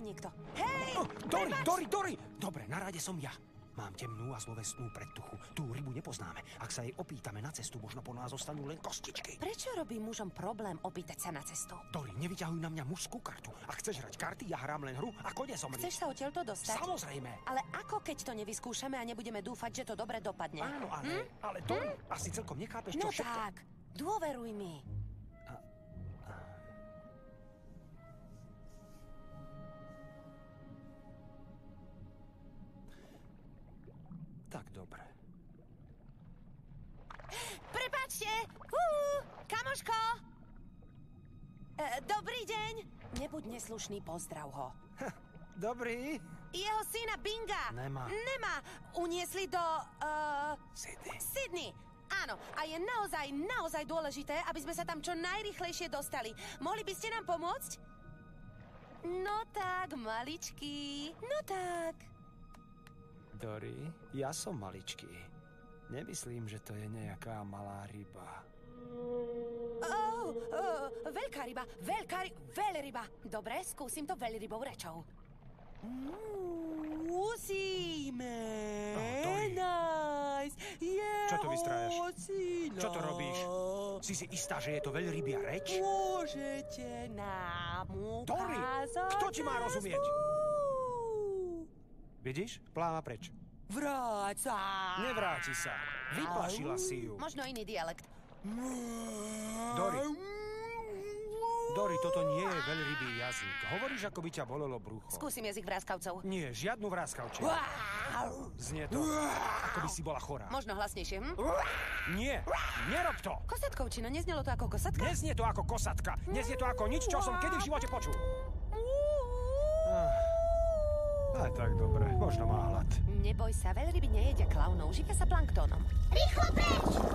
niekto. Hej! Dory! Dobre, na rade som ja. Mám temnú a zlovesnú predtuchu. Tú rybu nepoznáme. Ak sa jej opýtame na cestu, možno po nás zostanú len kostičky. Prečo robí mužom problém opýtať sa na cestu? Dory, nevyťahuj na mňa mužskú kartu. Ak chceš hrať karty, ja hrám len hru a kone zomri. Chceš sa odtiaľto dostať? Samozrejme. Ale ako keď to nevyskúšame a nebudeme dúfať, že to dobre dopadne? Áno, ale Dory, asi celkom nechápeš, čo No všetko... tak, dôveruj mi. Tak dobre. Prepáčte! Kamoško! Dobrý deň! Nebuď neslušný, pozdrav ho. Dobrý. Jeho syna Binga! Nemá. Uniesli do... Sydney. Áno, a je naozaj dôležité, aby sme sa tam čo najrýchlejšie dostali. Mohli by ste nám pomôcť? No tak, maličký. No tak. Dory, ja som maličký. Nemyslím, že to je nejaká malá ryba. Veľká ryba, veľryba. Dobre, skúsim to veľrybou rečou. Musíme nájsť jeho Čo to vystrájaš? syna. Čo to robíš? Si istá, že je to veľrybia reč? Môžete nám Dory, ukázať kto ti má rozumieť? cestu? Vidíš? Pláva preč. Vráť sa! Nevráti sa. Vyplašila si ju. Možno iný dialekt. Dory, toto nie je veľrybý jazyk. Hovoríš, ako by ťa bolelo brucho. Skúsim jazyk vráskavcov. Nie, žiadnu vráskavčinu. Znie to, ako by si bola chorá. Možno hlasnejšie, Nie, nerob to. Kosatkovčina, neznelo to ako kosatka? Neznie to ako kosatka. Neznie to ako nič, čo som kedy v živote počul. Aj tak dobre, možno má hlad. Neboj sa, veľryby nejedia klaunov, živia sa planktónom. Rýchlo preč!